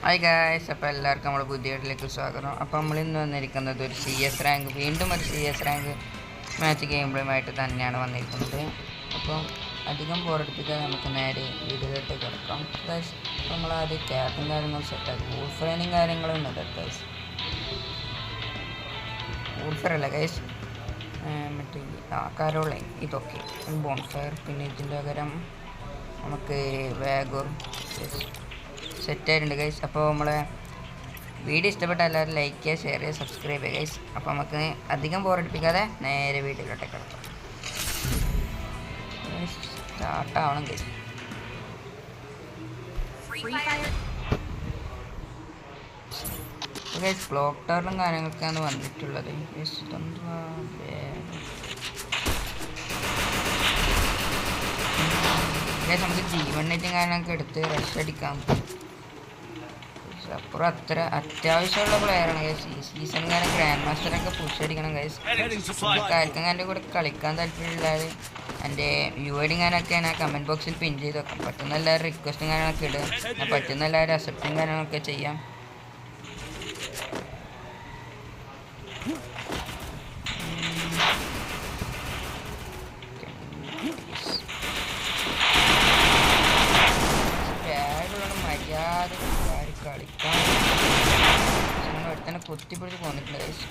Hi guys, അപ്പോൾ എല്ലാവർക്കും നമ്മുടെ പുതിയ വീട്ടിലേക്ക് സ്വാഗതം. അപ്പോൾ നമ്മളിന്ന് വന്നിരിക്കുന്നത് ഒരു CS റാങ്ക്, വീണ്ടും ഒരു CS റാങ്ക് മാച്ച് ഗെയിം പ്ലേയുമായിട്ട് തന്നെയാണ് വന്നിരിക്കുന്നത്. അപ്പം അധികം ബോറടിപ്പിക്കാതെ നമുക്ക് നേരെ വീഡിയോയിലോട്ട് കിടക്കാം ഗായ്സ്. അപ്പോൾ നമ്മളാദ്യം ക്യാപ്പും കാര്യങ്ങളും സെറ്റാക്കി വൂൾഫെയറിനും കാര്യങ്ങളും ഉണ്ട് ഗായ്സ്. വൂൾഫെയർ അല്ല ഗായ്സ്, മറ്റേ കാരോളൈൻ, ഇതൊക്കെ ബോൺഫയർ. പിന്നെ ഇതിൻ്റെ പകരം നമുക്ക് വേഗൂർ സെറ്റായിട്ടുണ്ട് ഗൈസ്. അപ്പോൾ നമ്മളെ വീഡിയോ ഇഷ്ടപ്പെട്ട എല്ലാവരും ലൈക്ക് ചെയ്യുക, ഷെയർ ചെയ്യുക, സബ്സ്ക്രൈബ് ചെയ്യുക ഗൈസ്. അപ്പോൾ നമുക്ക് അധികം ബോറടിപ്പിക്കാതെ നേരെ വീഡിയോയിലോട്ട് കിടക്കാം. സ്റ്റാർട്ടാവണം ഗൈസ്. ഗൈസ് ക്ലോക്ക് ടവറിലും കാര്യങ്ങളൊക്കെയാണ് വന്നിട്ടുള്ളത്. നമുക്ക് ജീവണ്ണേറ്റും കാര്യങ്ങളൊക്കെ എടുത്ത് റഷ് അടിക്കാം. അപ്പുറം അത്ര അത്യാവശ്യമുള്ള പ്ലെയറാണ് ഗൈസ്. ഈ സീസൺ കാരണം ഗ്രാൻഡ് മാസ്റ്ററൊക്കെ പുഷ് അടിക്കണം ഗൈസ്. ആർക്കും എൻ്റെ കൂടെ കളിക്കാൻ താല്പര്യമില്ലാതെ എൻ്റെ യുഐഡി ഞാനൊക്കെ ഞാൻ കമൻറ്റ് ബോക്സിൽ പിൻ ചെയ്ത് വെക്കാം. പറ്റുന്ന എല്ലാവരും റിക്വസ്റ്റും കാര്യങ്ങളൊക്കെ ഇടുക, ഞാൻ പറ്റുന്ന എല്ലാവരും അക്സെപ്റ്റും കാര്യങ്ങളൊക്കെ ചെയ്യാം. കളിക്കാൻ ഒരുത്തന്നെ കുത്തിപ്പിടിച്ച് പോന്നിട്ടുണ്ട് ഗൈസ്.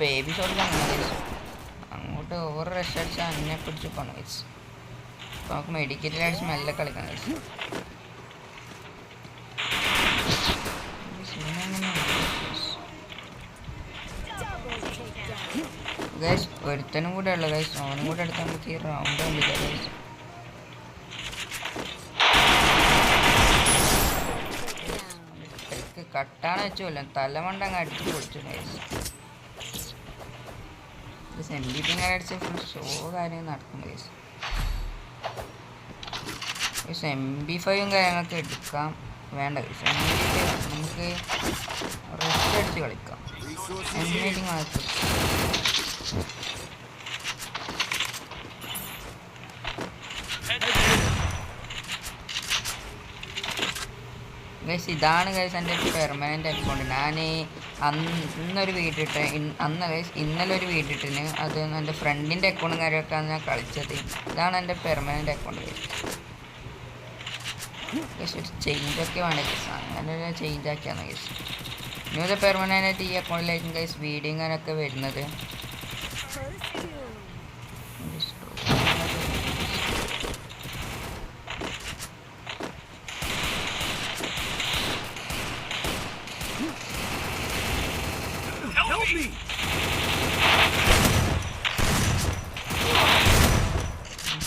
ബേബി ഷോട്ട് അങ്ങോട്ട് ഓവർ റഷ് അടിച്ച് അന്നെ പിടിച്ച് പോകണം ഗൈസ്. അപ്പോൾ നമുക്ക് മെഡിക്കറ്റിൽ അടിച്ച് മെല്ലെ കളിക്കണം ഗൈസ്. ഗൈസ് ഒരുത്തനും കൂടെ ഉള്ളു ഗൈസ്, അവനും കൂടെ എടുത്താൽ നമുക്ക് ഈ റൗണ്ട് കണ്ടില്ല ഗൈസ്. കട്ടാണ് വെച്ചല്ലോ, തലമണ്ടങ്ങ് അടിച്ച് പൊളിച്ചു ഗൈസ്. MVP അടിച്ച് ഫുൾ ഷോ കാര്യങ്ങൾ നടക്കും ഗൈസ്. MP5 കാര്യങ്ങളൊക്കെ എടുക്കാം, വേണ്ട ഗൈസ്. നമുക്ക് റെസ്റ്റ് അടിച്ച് കളിക്കാം. എൻമേറ്റിംഗ് മാത്രം ഗൈസ്. ഇതാണ് ഗൈസ് എൻ്റെ പെർമനൻ്റ് അക്കൗണ്ട്. ഞാൻ ഇന്നൊരു വീഡിയോ ഇട്ട് ഇന്നലെ ഒരു വീഡിയോ ഇട്ടിന്, അത് എൻ്റെ ഫ്രണ്ടിൻ്റെ അക്കൗണ്ടും കാര്യമൊക്കെയാണ് ഞാൻ കളിച്ചത്. ഇതാണ് എൻ്റെ പെർമനൻ്റ് അക്കൗണ്ട് ഗൈസ്. ഗൈസ് ഒരു ചേഞ്ചൊക്കെ വേണം ഗൈസ്, അങ്ങനെ ചേഞ്ച് ആക്കിയാണ് ഗൈസ്. ഇന്നത് പെർമനൻ്റ് ആയിട്ട് ഈ അക്കൗണ്ടിലായിരിക്കും ഗൈസ് വീഡിയോ അങ്ങനെയൊക്കെ വരുന്നത്.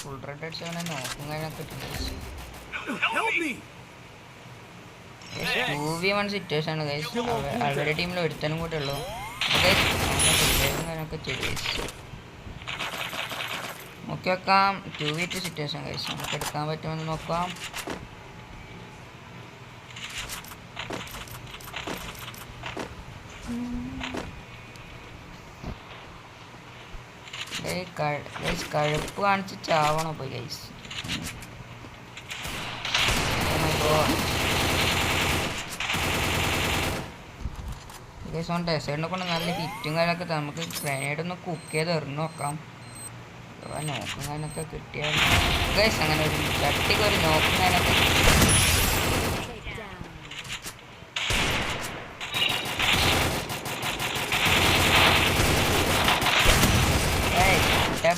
ഫുൾ റെഡ് അടിച്ച് അങ്ങനെ നോക്കും കാര്യമൊക്കെ 2v1 സിറ്റുവേഷൻ ആണ് ഗൈസ്. അവരുടെ ടീമിൽ ഒരുത്തനും കൂടെ ഉള്ളൂ കാര്യമൊക്കെ ചെയ്തു. നോക്കി വെക്കാം. 2v2 സിറ്റുവേഷൻ ഗൈസ്, നമുക്ക് എടുക്കാൻ പറ്റുമെന്ന് നോക്കാം. കഴുപ്പ് കാണിച്ച് ചാവണോ പോയി ഗൈസ്. ഗൈസ് ഓൺ ഡെസേർട്ടിനെ കൊണ്ട് നല്ല ഹിറ്റും കാര്യമൊക്കെ നമുക്ക് ഗ്രനേഡ് ഒന്ന് കുക്ക് ചെയ്ത് എറിഞ്ഞ് നോക്കാം. നോക്കും കാര്യമൊക്കെ കിട്ടിയാൽ ഗൈസ് അങ്ങനെ ഒരു ചട്ടിക്ക് ഒരു നോക്കും കാര്യമൊക്കെ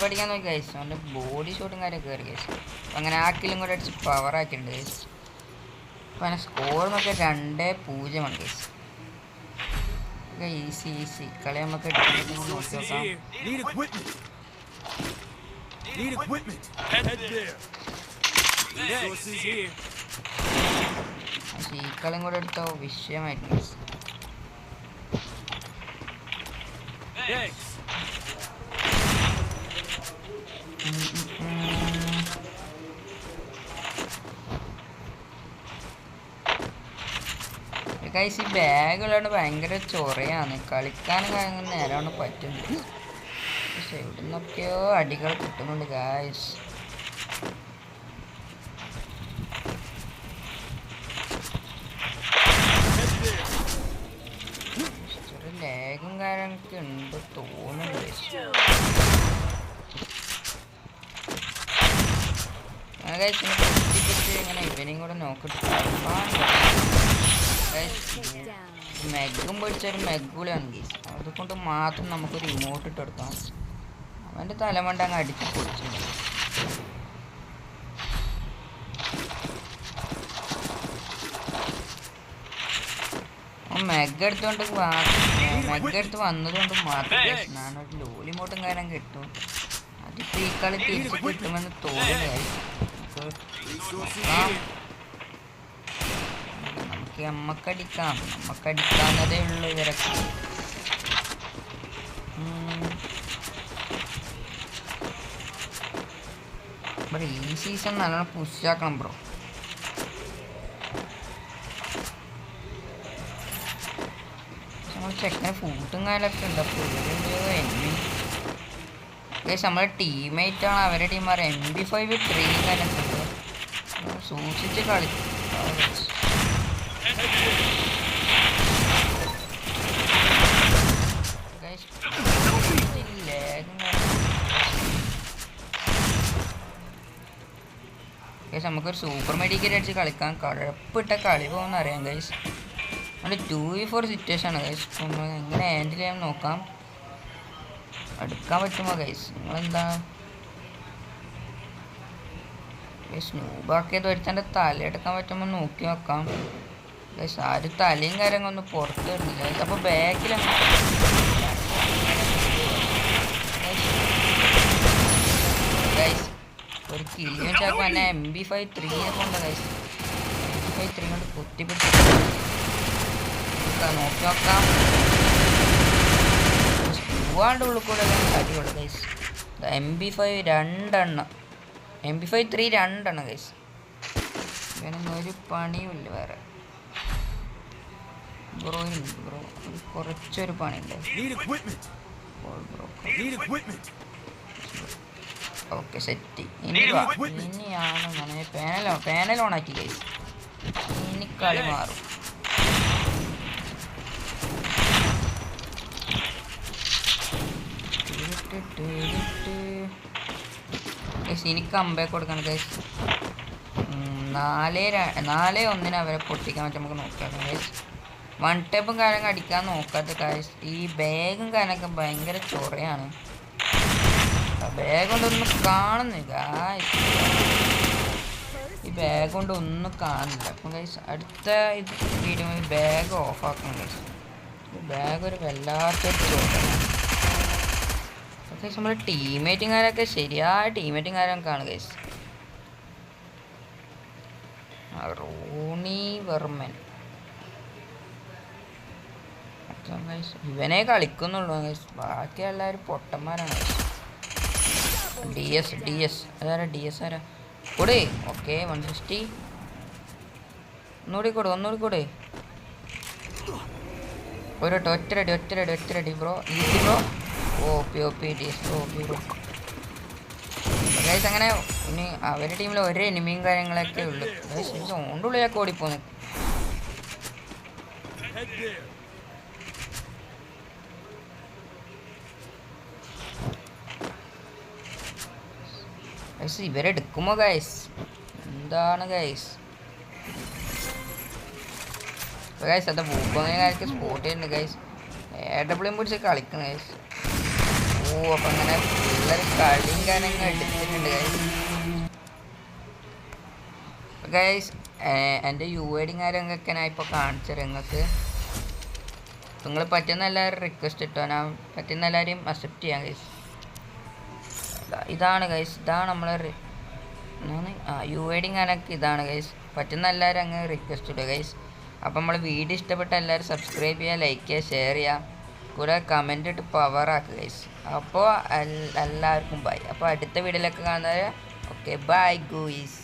പഠിക്കാൻ നോക്കി ഗൈസ്. അവൻ്റെ ബോഡി ഷോട്ടും കാര്യമൊക്കെ കയറി ഗൈസ്. അപ്പം അങ്ങനെ ആക്കിലും കൂടെ അടിച്ച് പവർ ആക്കിയിട്ടുണ്ട് ഗൈസ്. അപ്പം അങ്ങനെ സ്കോർ നോക്കിയാൽ 2-0 ഗൈസ്. ഈസി കളി നമുക്ക് നോക്കി നോക്കാം. ഈ കളിയും കൂടെ എടുത്ത വിഷയമായിരുന്നു ഗൈസ്. ഗൈസ് ഈ ബാഗുള്ളതുകൊണ്ട് ഭയങ്കര ചൊറയാണ്, കളിക്കാനും കാര്യങ്ങൾ നേരമാണ് പറ്റുന്നത്. പക്ഷെ ഇവിടെ നിന്നൊക്കെയോ അടികൾ കിട്ടുന്നുണ്ട് ഗൈസ്. ലാഗും കാര്യമൊക്കെ ഉണ്ട് തോന്നുന്നു ഗൈസ്. പൊട്ടിപ്പിച്ച് ഇങ്ങനെ ഇവനെയും കൂടെ നോക്കിട്ട് മെഗും പൊടിച്ചൊരു മെഗുളിയാണ് ഗൈസ്. അതുകൊണ്ട് മാത്രം നമുക്കൊരു ഇമോട്ട് ഇട്ടെടുക്കാം. അവൻ്റെ തലമണ്ട അങ്ങ് അടിച്ച് പൊടിച്ചു. മെഗ് എടുത്തുകൊണ്ട് മെഗ് എടുത്ത് വന്നതുകൊണ്ട് മാത്രം ഞാനൊരു ലോലിമോട്ടും കാര്യം കിട്ടും. അതിപ്പോൾ ഈ കളി തിരിച്ച് കിട്ടുമെന്ന് തോന്നുന്നു. നമുക്ക് നമ്മക്കടിക്കാവുന്നതേ ഉള്ളൂ ഇവരൊക്കെ. ബ്രോ ഈ സീസൺ നല്ലോണം പുഷാക്കണം ബ്രോ. ചെക്കന് ഫുഡും കാലൊക്കെ ഉണ്ട്. അപ്പോൾ നമ്മളെ ടീമേറ്റാണ്. അവരുടെ ടീം MP5 3 കാലൊക്കെ ഉണ്ട്. സൂക്ഷിച്ച് കളിക്കും. നമുക്കൊരു സൂപ്പർ മെഡിക്കൽ അടിച്ച് കളിക്കാൻ കുഴപ്പമിട്ട കളി പോകുന്ന അറിയാം ഗൈസ്. നമ്മുടെ 2v4 സിറ്റുവേഷൻ ആണ് ഗൈസ്. എങ്ങനെ ഹാൻഡിൽ ചെയ്യാൻ നോക്കാം. എടുക്കാൻ പറ്റുമോ ഗൈസ്? നിങ്ങളെന്താ സ്നൂബാക്കിയത് ഒരുത്തൻ്റെ തലയെടുക്കാൻ പറ്റുമ്പോൾ നോക്കി നോക്കാം ഗൈസ്. ആരും തലയും കാര്യങ്ങളൊന്നും പുറത്ത് വരുന്നില്ല ഗൈസ്. അപ്പോൾ ബാക്കിൽ ഗൈസ് ഒരു കില്ലും ചാക്കും എന്നെ MP5 3 കൊണ്ട് ഗൈസ്. MP5 3 കൊണ്ട് കുത്തിപ്പിടിച്ച് നോക്കി നോക്കാം. ഒരുപാട് ഉള്ളിൽ കൂടെ അടിപൊളി ഗൈസ്. MP5 2 MP5 3 2 guys. ഇവനൊന്നും ഒരു പണിയുമില്ല വേറെ. ബ്രോ കുറച്ചൊരു പണിയുണ്ട്. Okay set. ഇനിയാണ് പാനൽ ഓണാക്കി ഗൈസ്. ഇനി കളി മാറും. എനിക്ക് കമ്പാക്ക് കൊടുക്കണം ഗൈസ്. 4-1 അവരെ പൊട്ടിക്കാൻ പറ്റും. നമുക്ക് നോക്കാം ഗൈസ്. വൺ ടേപ്പും കാര്യങ്ങൾ അടിക്കാൻ നോക്കാത്ത ഗൈസ്. ഈ ബാഗും കാര്യമൊക്കെ ഭയങ്കര ചൊറയാണ്. ബാഗ് കൊണ്ടൊന്നും കാണുന്നില്ല. ഈ ബാഗ് കൊണ്ട് ഒന്നും കാണില്ല. അപ്പം ഗൈസ് അടുത്ത വീഡിയോ ബാഗ് ഓഫാക്കണം ഗൈസ്. ബാഗ് ഒരു വല്ലാത്തൊരു ചൊറയാണ്. നമ്മുടെ ടീമേറ്റുകാരൊക്കെ ശരിയായ ടീമേറ്റുകാരൊക്കെ ആണ് ഗൈസ്. റോണി വെർമൻ ഇവനെ കളിക്കുന്നുള്ളൂ ഗൈസ്. ബാക്കി എല്ലാവരും പൊട്ടന്മാരാണ്. DS അതാരാ? DS ആരാ? കൂടെ ഓക്കെ 160. ഒന്നുകൂടി കൂടെ ഒറ്റരടി bro. Easy bro. OP DS bro guys. അങ്ങനെ ഇനി അവരുടെ ടീമിൽ ഒരേ എനിമിയും കാര്യങ്ങളൊക്കെ ഉള്ളു ഗൈസ്. സോണിൻ്റെ ഉള്ളിലൊക്കെ ഓടിപ്പോന്ന്. ഗൈസ് ഇവരെടുക്കുമോ ഗൈസ്? എന്താണ് ഗൈസ്? ഗൈസ് അത് ഭൂപ്പങ്ങനെ കാര്യമൊക്കെ സ്പോട്ട് ചെയ്യുന്നുണ്ട് ഗൈസ്. AW പിടിച്ച് കളിക്കണം ഗൈസ്. അപ്പം അങ്ങനെ പിള്ളേർ കളിയും കാര്യങ്ങൾ എടുത്തിട്ടുണ്ട് ഗൈസ്. ഗൈസ് എൻ്റെ UID കാര്യങ്ങളൊക്കെ ഞാൻ ഇപ്പോൾ കാണിച്ചത് നിങ്ങൾക്ക്. നിങ്ങൾ പറ്റുന്ന എല്ലാവരും റിക്വസ്റ്റ് ഇട്ടോ. ഞാൻ പറ്റുന്ന എല്ലാവരെയും അക്സെപ്റ്റ് ചെയ്യാം ഗൈസ്. ഇതാണ് ഗൈസ്. ഇതാണ് നമ്മളെ UID കാര്യമൊക്കെ ഇതാണ് ഗൈസ്. പറ്റുന്ന എല്ലാവരും അങ്ങ് റിക്വസ്റ്റ് ഇടുക ഗൈസ്. അപ്പം നമ്മൾ വീഡിയോ ഇഷ്ടപ്പെട്ട എല്ലാവരും സബ്സ്ക്രൈബ് ചെയ്യുക, ലൈക്ക് ചെയ്യുക, ഷെയർ ചെയ്യുക, കൂടെ കമൻ്റ് ഇട്ട് പവറാക്കുക ഗൈസ്. അപ്പോൾ എല്ലാവർക്കും ബൈ. അപ്പോൾ അടുത്ത വീഡിയോയിലൊക്കെ കാണുന്നത് ഓക്കെ ബൈ ഗൂയിസ്.